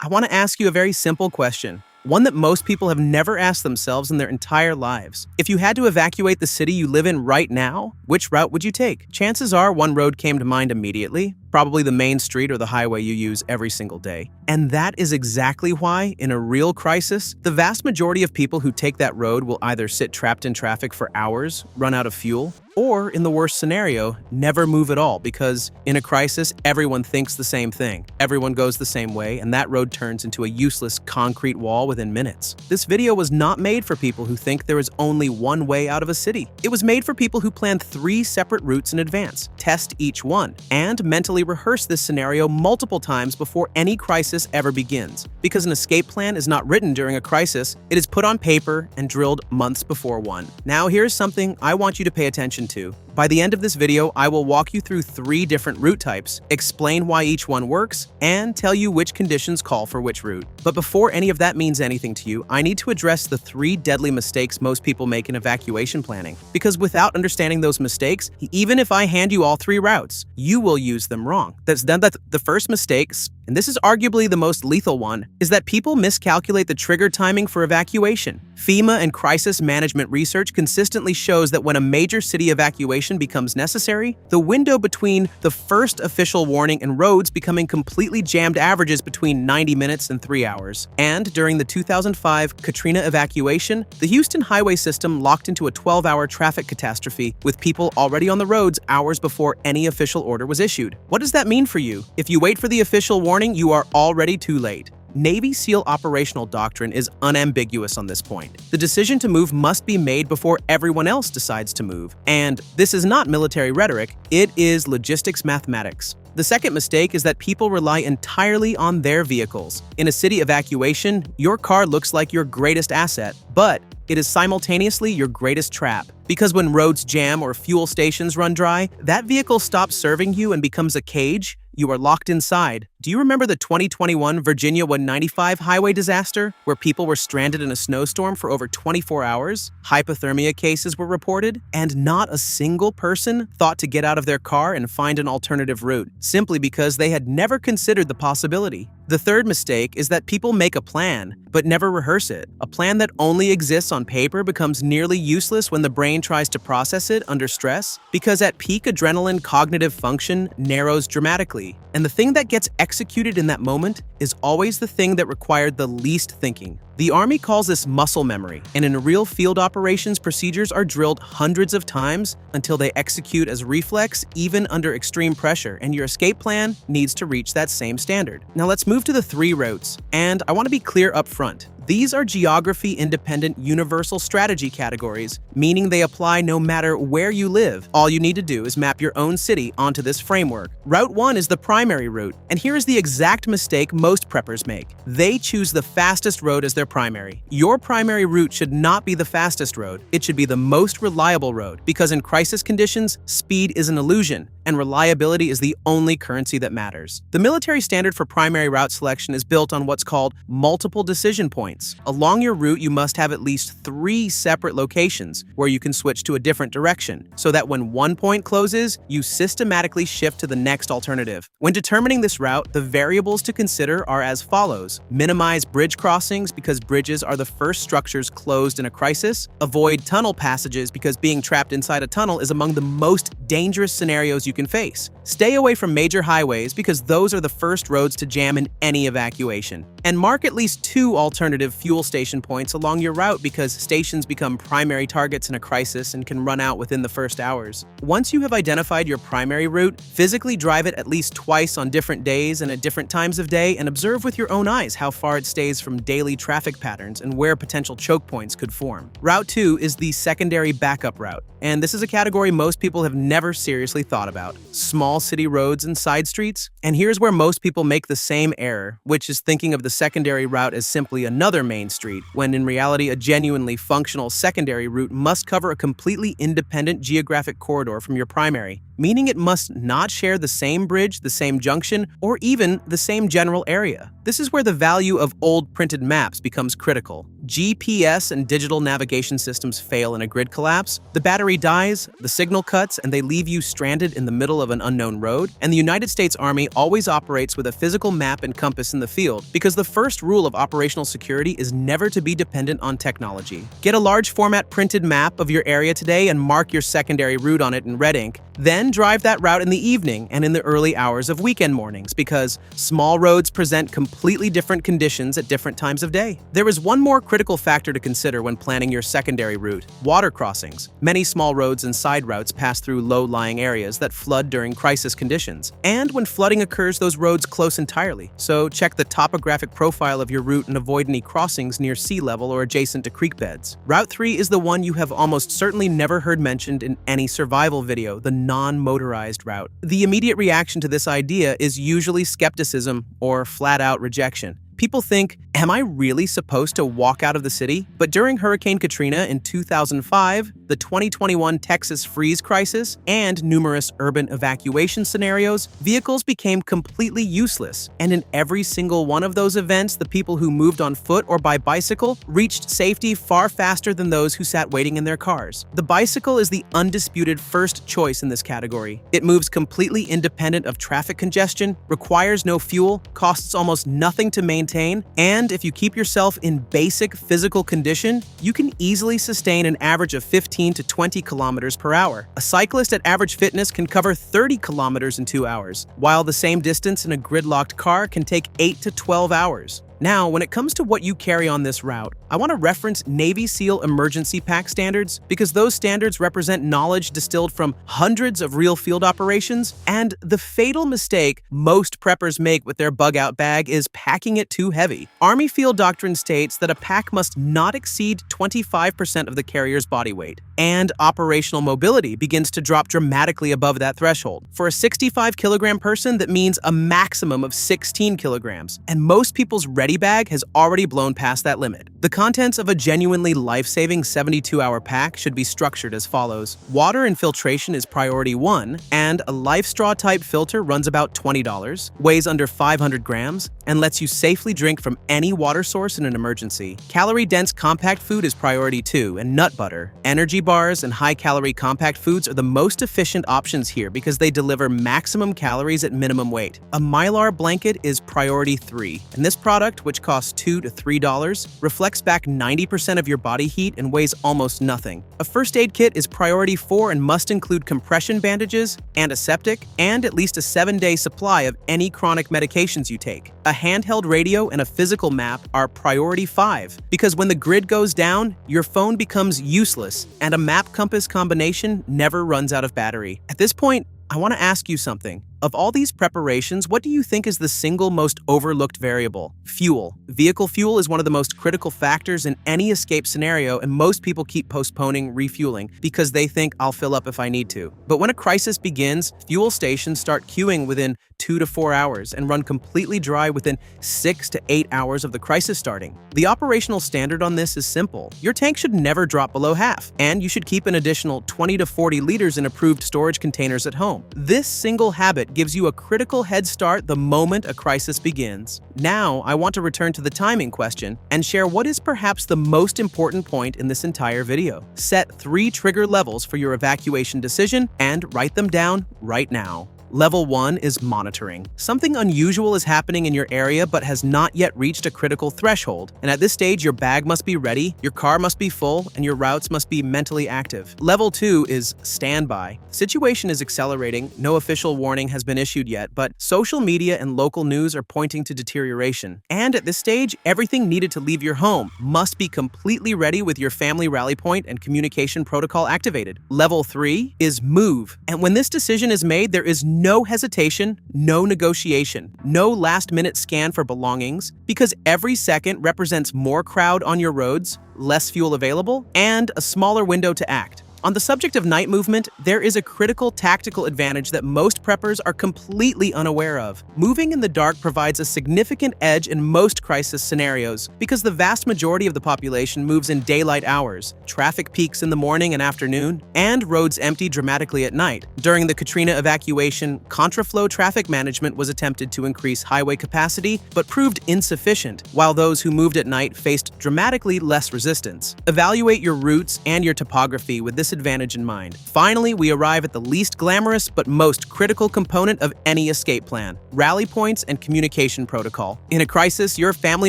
I want to ask you a very simple question, one that most people have never asked themselves in their entire lives. If you had to evacuate the city you live in right now, which route would you take? Chances are one road came to mind immediately, probably the main street or the highway you use every single day. And that is exactly why, in a real crisis, the vast majority of people who take that road will either sit trapped in traffic for hours, run out of fuel, or, in the worst scenario, never move at all because, in a crisis, everyone thinks the same thing. Everyone goes the same way, and that road turns into a useless concrete wall within minutes. This video was not made for people who think there is only one way out of a city. It was made for people who plan 3 separate routes in advance, test each one, and mentally rehearse this scenario multiple times before any crisis ever begins. Because an escape plan is not written during a crisis, it is put on paper and drilled months before one. Now here's something I want you to pay attention to. By the end of this video, I will walk you through 3 different route types, explain why each one works, and tell you which conditions call for which route. But before any of that means anything to you, I need to address the 3 deadly mistakes most people make in evacuation planning. Because without understanding those mistakes, even if I hand you all 3 routes, you will use them wrong. The first mistake, and this is arguably the most lethal one, is that people miscalculate the trigger timing for evacuation. FEMA and crisis management research consistently shows that when a major city evacuation becomes necessary, the window between the first official warning and roads becoming completely jammed averages between 90 minutes and 3 hours. And during the 2005 Katrina evacuation, the Houston highway system locked into a 12-hour traffic catastrophe with people already on the roads hours before any official order was issued. What does that mean for you? If you wait for the official warning, you are already too late. Navy SEAL operational doctrine is unambiguous on this point. The decision to move must be made before everyone else decides to move. And this is not military rhetoric, it is logistics mathematics. The second mistake is that people rely entirely on their vehicles. In a city evacuation, your car looks like your greatest asset, but it is simultaneously your greatest trap. Because when roads jam or fuel stations run dry, that vehicle stops serving you and becomes a cage. You are locked inside. Do you remember the 2021 Virginia 195 highway disaster, where people were stranded in a snowstorm for over 24 hours? Hypothermia cases were reported, and not a single person thought to get out of their car and find an alternative route, simply because they had never considered the possibility. The third mistake is that people make a plan, but never rehearse it. A plan that only exists on paper becomes nearly useless when the brain tries to process it under stress, because at peak adrenaline cognitive function narrows dramatically. And the thing that gets executed in that moment is always the thing that required the least thinking. The Army calls this muscle memory, and in real field operations, procedures are drilled hundreds of times until they execute as reflex, even under extreme pressure, and your escape plan needs to reach that same standard. Now let's move to the 3 routes, and I want to be clear up front. These are geography-independent universal strategy categories, meaning they apply no matter where you live. All you need to do is map your own city onto this framework. Route 1 is the primary route, and here is the exact mistake most preppers make. They choose the fastest road as their primary. Your primary route should not be the fastest road. It should be the most reliable road, because in crisis conditions, speed is an illusion, and reliability is the only currency that matters. The military standard for primary route selection is built on what's called multiple decision points. Along your route, you must have at least 3 separate locations where you can switch to a different direction, so that when one point closes, you systematically shift to the next alternative. When determining this route, the variables to consider are as follows. Minimize bridge crossings because bridges are the first structures closed in a crisis. Avoid tunnel passages because being trapped inside a tunnel is among the most dangerous scenarios you can face. Stay away from major highways because those are the first roads to jam in any evacuation. And mark at least 2 alternative fuel station points along your route because stations become primary targets in a crisis and can run out within the first hours. Once you have identified your primary route, physically drive it at least twice on different days and at different times of day, and observe with your own eyes how far it stays from daily traffic patterns and where potential choke points could form. Route 2 is the secondary backup route, and this is a category most people have never seriously thought about. Small city roads and side streets. And here's where most people make the same error, which is thinking of the secondary route as simply another main street, when in reality a genuinely functional secondary route must cover a completely independent geographic corridor from your primary, meaning it must not share the same bridge, the same junction, or even the same general area. This is where the value of old printed maps becomes critical. GPS and digital navigation systems fail in a grid collapse, the battery dies, the signal cuts, and they leave you stranded in the middle of an unknown road, and the United States Army always operates with a physical map and compass in the field because the first rule of operational security is never to be dependent on technology. Get a large format printed map of your area today and mark your secondary route on it in red ink. Then drive that route in the evening and in the early hours of weekend mornings because small roads present completely different conditions at different times of day. There is one more critical factor to consider when planning your secondary route: water crossings. Many small roads and side routes pass through low-lying areas that flood during crisis conditions. And when flooding occurs, those roads close entirely. So check the topographic profile of your route and avoid any crossings near sea level or adjacent to creek beds. Route 3 is the one you have almost certainly never heard mentioned in any survival video, the non-motorized route. The immediate reaction to this idea is usually skepticism or flat-out rejection. People think, am I really supposed to walk out of the city? But during Hurricane Katrina in 2005, the 2021 Texas freeze crisis, and numerous urban evacuation scenarios, vehicles became completely useless. And in every single one of those events, the people who moved on foot or by bicycle reached safety far faster than those who sat waiting in their cars. The bicycle is the undisputed first choice in this category. It moves completely independent of traffic congestion, requires no fuel, costs almost nothing to maintain, and if you keep yourself in basic physical condition, you can easily sustain an average of 15 to 20 kilometers per hour. A cyclist at average fitness can cover 30 kilometers in 2 hours, while the same distance in a gridlocked car can take 8 to 12 hours. Now, when it comes to what you carry on this route, I want to reference Navy SEAL emergency pack standards because those standards represent knowledge distilled from hundreds of real field operations, and the fatal mistake most preppers make with their bug-out bag is packing it too heavy. Army field doctrine states that a pack must not exceed 25% of the carrier's body weight, and operational mobility begins to drop dramatically above that threshold. For a 65-kilogram person, that means a maximum of 16 kilograms, and most people's ready bag has already blown past that limit. The contents of a genuinely life-saving 72-hour pack should be structured as follows. Water and filtration is priority 1, and a life straw type filter runs about $20, weighs under 500 grams, and lets you safely drink from any water source in an emergency. Calorie-dense compact food is priority 2, and nut butter. Energy bars and high-calorie compact foods are the most efficient options here because they deliver maximum calories at minimum weight. A Mylar blanket is priority 3, and this product, which costs $2 to $3, reflects back 90% of your body heat and weighs almost nothing. A first aid kit is priority 4 and must include compression bandages, antiseptic, and at least a 7-day supply of any chronic medications you take. A handheld radio and a physical map are priority 5 because when the grid goes down, your phone becomes useless and a map-compass combination never runs out of battery. At this point, I want to ask you something. Of all these preparations, what do you think is the single most overlooked variable? Fuel. Vehicle fuel is one of the most critical factors in any escape scenario, and most people keep postponing refueling because they think I'll fill up if I need to. But when a crisis begins, fuel stations start queuing within 2 to 4 hours and run completely dry within 6 to 8 hours of the crisis starting. The operational standard on this is simple. Your tank should never drop below half, and you should keep an additional 20 to 40 liters in approved storage containers at home. This single habit gives you a critical head start the moment a crisis begins. Now, I want to return to the timing question and share what is perhaps the most important point in this entire video. Set 3 trigger levels for your evacuation decision and write them down right now. Level 1 is monitoring. Something unusual is happening in your area but has not yet reached a critical threshold, and at this stage your bag must be ready, your car must be full, and your routes must be mentally active. Level 2 is standby. The situation is accelerating, no official warning has been issued yet, but social media and local news are pointing to deterioration. And at this stage, everything needed to leave your home must be completely ready with your family rally point and communication protocol activated. Level 3 is move, and when this decision is made, there is no hesitation, no negotiation, no last-minute scan for belongings, because every second represents more crowd on your roads, less fuel available, and a smaller window to act. On the subject of night movement, there is a critical tactical advantage that most preppers are completely unaware of. Moving in the dark provides a significant edge in most crisis scenarios because the vast majority of the population moves in daylight hours, traffic peaks in the morning and afternoon, and roads empty dramatically at night. During the Katrina evacuation, contraflow traffic management was attempted to increase highway capacity but proved insufficient, while those who moved at night faced dramatically less resistance. Evaluate your routes and your topography with this advantage in mind. Finally, we arrive at the least glamorous but most critical component of any escape plan: rally points and communication protocol. In a crisis, your family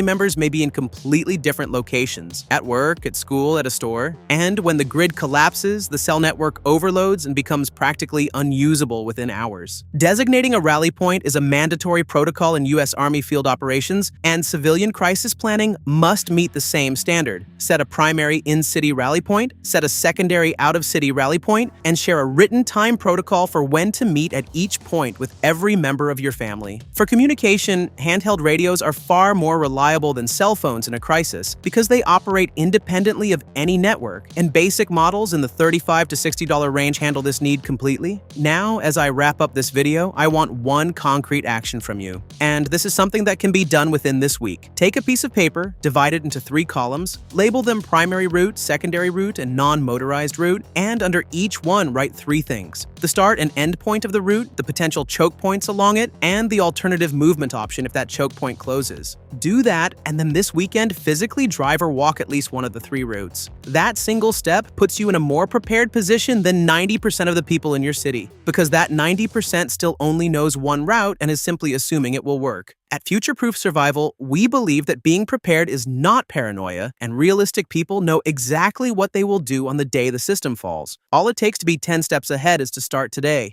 members may be in completely different locations, at work, at school, at a store, and when the grid collapses, the cell network overloads and becomes practically unusable within hours. Designating a rally point is a mandatory protocol in U.S. Army field operations, and civilian crisis planning must meet the same standard. Set a primary in-city rally point, set a secondary out-of-city rally point, and share a written time protocol for when to meet at each point with every member of your family. For communication, handheld radios are far more reliable than cell phones in a crisis because they operate independently of any network, and basic models in the $35 to $60 range handle this need completely. Now, as I wrap up this video, I want one concrete action from you. And this is something that can be done within this week. Take a piece of paper, divide it into 3 columns, label them primary route, secondary route, and non-motorized route, and under each one write 3 things: the start and end point of the route, the potential choke points along it, and the alternative movement option if that choke point closes. Do that, and then this weekend physically drive or walk at least one of the 3 routes. That single step puts you in a more prepared position than 90% of the people in your city, because that 90% still only knows one route and is simply assuming it will work. At Future Proof Survival, we believe that being prepared is not paranoia, and realistic people know exactly what they will do on the day the system falls. All it takes to be 10 steps ahead is to start today.